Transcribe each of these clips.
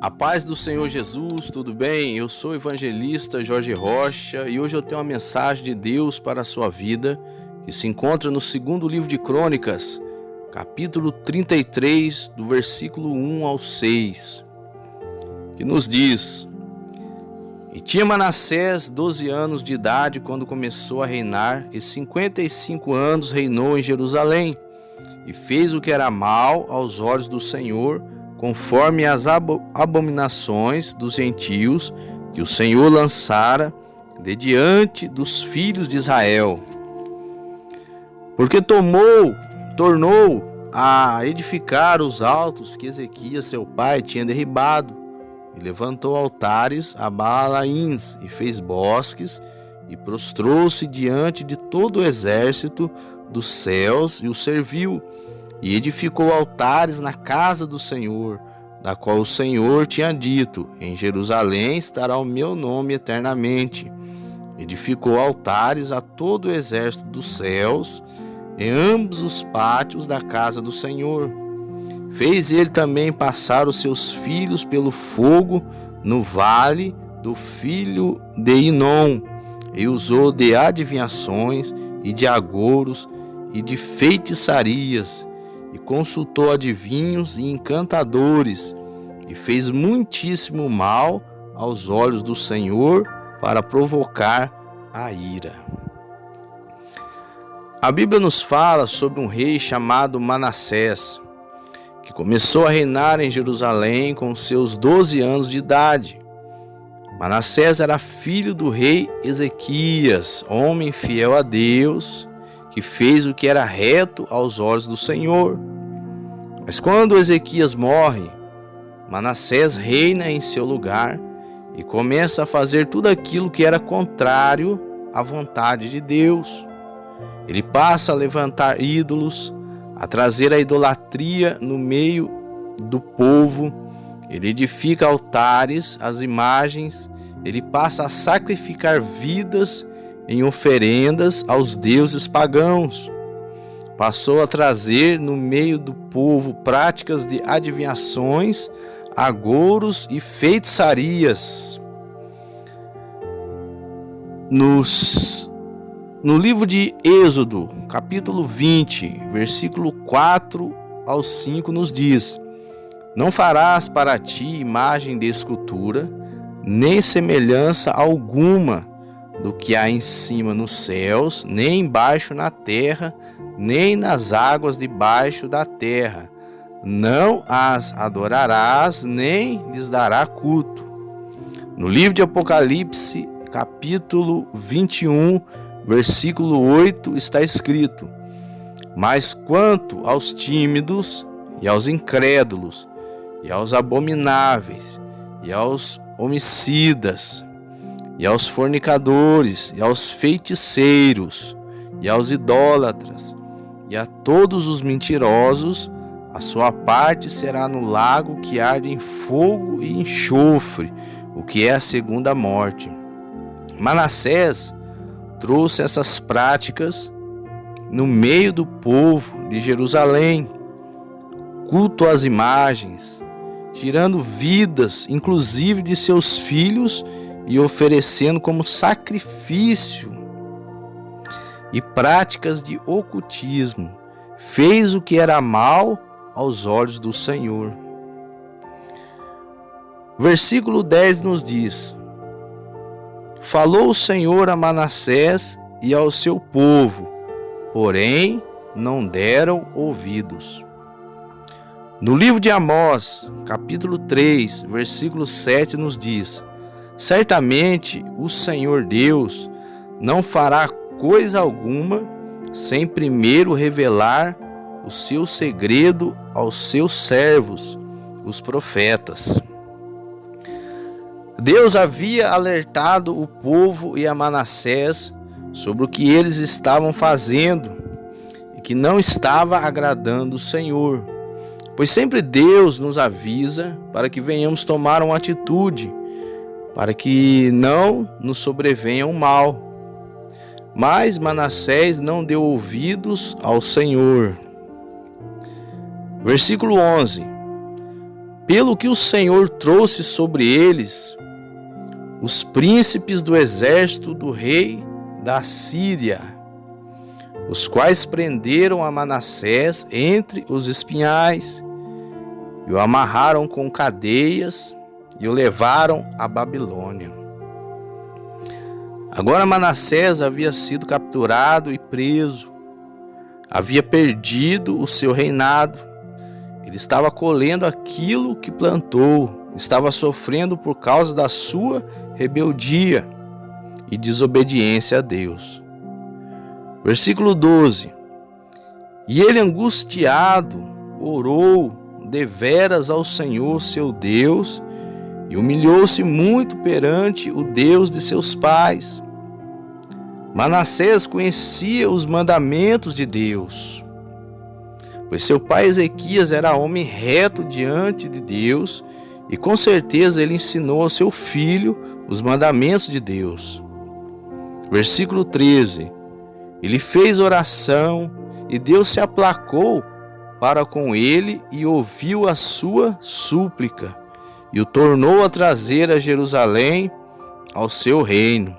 A paz do Senhor Jesus, tudo bem? Eu sou o evangelista Jorge Rocha e hoje eu tenho uma mensagem de Deus para a sua vida que se encontra no segundo livro de Crônicas, capítulo 33, do versículo 1 ao 6, que nos diz: E tinha Manassés 12 anos de idade quando começou a reinar, e 55 anos reinou em Jerusalém, e fez o que era mal aos olhos do Senhor, conforme as abominações dos gentios que o Senhor lançara de diante dos filhos de Israel. Porque tornou a edificar os altos que Ezequias seu pai tinha derribado, e levantou altares a Baalaíns, e fez bosques, e prostrou-se diante de todo o exército dos céus, e o serviu, e edificou altares na casa do Senhor, da qual o Senhor tinha dito: em Jerusalém estará o meu nome eternamente. Edificou altares a todo o exército dos céus, em ambos os pátios da casa do Senhor. Fez ele também passar os seus filhos pelo fogo no vale do filho de Inom, e usou de adivinhações e de agouros e de feitiçarias, e consultou adivinhos e encantadores, e fez muitíssimo mal aos olhos do Senhor para provocar a ira. A Bíblia nos fala sobre um rei chamado Manassés, que começou a reinar em Jerusalém com seus 12 anos de idade. Manassés era filho do rei Ezequias, homem fiel a Deus, que fez o que era reto aos olhos do Senhor. Mas quando Ezequias morre, Manassés reina em seu lugar e começa a fazer tudo aquilo que era contrário à vontade de Deus. Ele passa a levantar ídolos, a trazer a idolatria no meio do povo. Ele edifica altares às imagens, ele passa a sacrificar vidas em oferendas aos deuses pagãos. Passou a trazer no meio do povo práticas de adivinhações, agouros e feitiçarias. No livro de Êxodo, capítulo 20, versículo 4 ao 5, nos diz: Não farás para ti imagem de escultura, nem semelhança alguma do que há em cima nos céus, nem embaixo na terra, nem nas águas debaixo da terra. Não as adorarás, nem lhes dará culto. No livro de Apocalipse, capítulo 21, versículo 8, está escrito: Mas quanto aos tímidos, e aos incrédulos, e aos abomináveis, e aos homicidas, e aos fornicadores, e aos feiticeiros, e aos idólatras, e a todos os mentirosos, a sua parte será no lago que arde em fogo e enxofre, o que é a segunda morte. Manassés trouxe essas práticas no meio do povo de Jerusalém, culto às imagens, tirando vidas, inclusive de seus filhos, e oferecendo como sacrifício, e práticas de ocultismo. Fez o que era mal aos olhos do Senhor. Versículo 10 nos diz: Falou o Senhor a Manassés e ao seu povo, porém não deram ouvidos. No livro de Amós, capítulo 3, versículo 7 nos diz: Certamente o Senhor Deus não fará coisa alguma sem primeiro revelar o seu segredo aos seus servos, os profetas. Deus havia alertado o povo e a Manassés sobre o que eles estavam fazendo e que não estava agradando o Senhor. Pois sempre Deus nos avisa para que venhamos tomar uma atitude, para que não nos sobrevenha o mal. Mas Manassés não deu ouvidos ao Senhor. Versículo 11: pelo que o Senhor trouxe sobre eles os príncipes do exército do rei da Síria, os quais prenderam a Manassés entre os espinhais e o amarraram com cadeias e o levaram à Babilônia. Agora Manassés havia sido capturado e preso, havia perdido o seu reinado. Ele estava colhendo aquilo que plantou, estava sofrendo por causa da sua rebeldia e desobediência a Deus. Versículo 12. E ele, angustiado, orou deveras ao Senhor seu Deus e humilhou-se muito perante o Deus de seus pais. Manassés conhecia os mandamentos de Deus, pois seu pai Ezequias era homem reto diante de Deus, e com certeza ele ensinou ao seu filho os mandamentos de Deus. Versículo 13. Ele fez oração, e Deus se aplacou para com ele e ouviu a sua súplica, e o tornou a trazer a Jerusalém ao seu reino.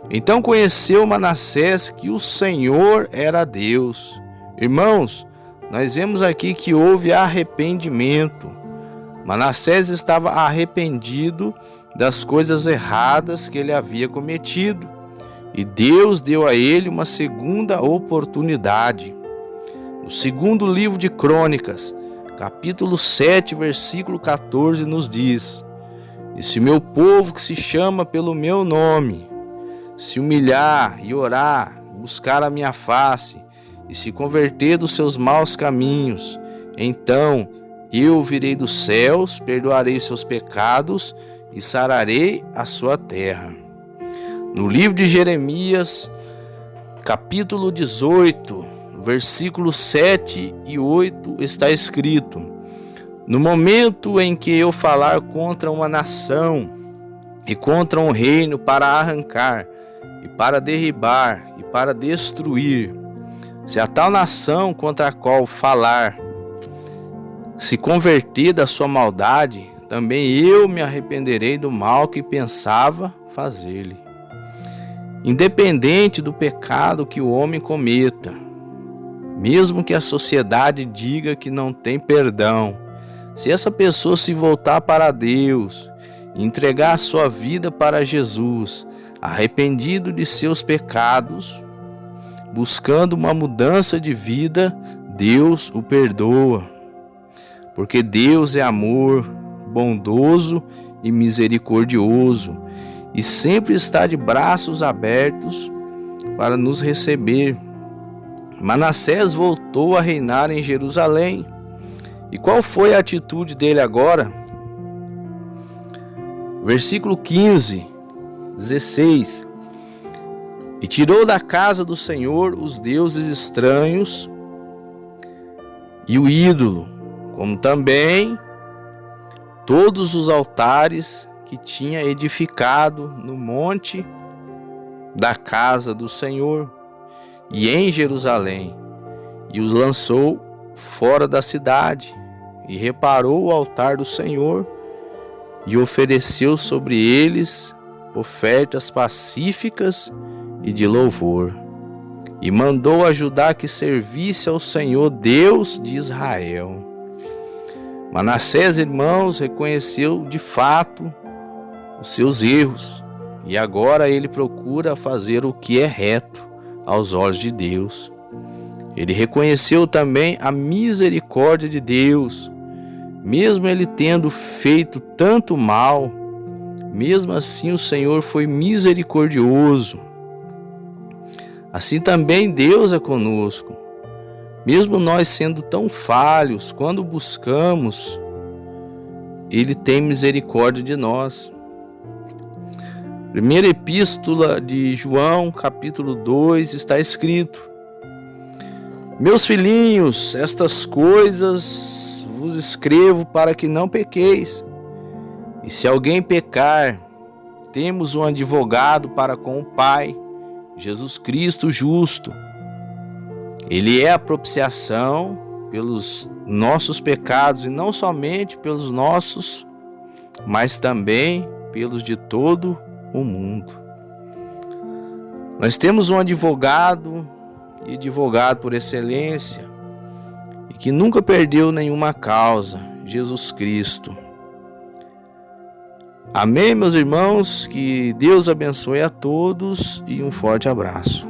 Então conheceu Manassés que o Senhor era Deus. Irmãos, nós vemos aqui que houve arrependimento. Manassés estava arrependido das coisas erradas que ele havia cometido, e Deus deu a ele uma segunda oportunidade. No segundo livro de Crônicas, capítulo 7, versículo 14, nos diz: E se meu povo, que se chama pelo meu nome, se humilhar e orar, buscar a minha face, e se converter dos seus maus caminhos, então eu virei dos céus, perdoarei seus pecados e sararei a sua terra. No livro de Jeremias, capítulo 18, versículos 7 e 8, está escrito: No momento em que eu falar contra uma nação e contra um reino para arrancar, e para derribar, e para destruir, se a tal nação contra a qual falar se converter da sua maldade, também eu me arrependerei do mal que pensava fazer-lhe. Independente do pecado que o homem cometa, mesmo que a sociedade diga que não tem perdão, se essa pessoa se voltar para Deus e entregar a sua vida para Jesus, arrependido de seus pecados, buscando uma mudança de vida, Deus o perdoa. Porque Deus é amor, bondoso e misericordioso, e sempre está de braços abertos para nos receber. Manassés voltou a reinar em Jerusalém. E qual foi a atitude dele agora? Versículo 15, 16. E tirou da casa do Senhor os deuses estranhos e o ídolo, como também todos os altares que tinha edificado no monte da casa do Senhor e em Jerusalém, e os lançou fora da cidade, e reparou o altar do Senhor, e ofereceu sobre eles ofertas pacíficas e de louvor, e mandou a Judá que servisse ao Senhor Deus de Israel. Manassés, irmãos, reconheceu de fato os seus erros, e agora ele procura fazer o que é reto aos olhos de Deus. Ele reconheceu também a misericórdia de Deus, mesmo ele tendo feito tanto mal, mesmo assim o Senhor foi misericordioso. Assim também Deus é conosco. Mesmo nós sendo tão falhos, quando buscamos, Ele tem misericórdia de nós. Primeira epístola de João, capítulo 2, está escrito: Meus filhinhos, estas coisas vos escrevo para que não pequeis. E se alguém pecar, temos um advogado para com o Pai, Jesus Cristo justo. Ele é a propiciação pelos nossos pecados, e não somente pelos nossos, mas também pelos de todo o mundo. Nós temos um advogado, e advogado por excelência, e que nunca perdeu nenhuma causa, Jesus Cristo. Amém, meus irmãos? Que Deus abençoe a todos e um forte abraço.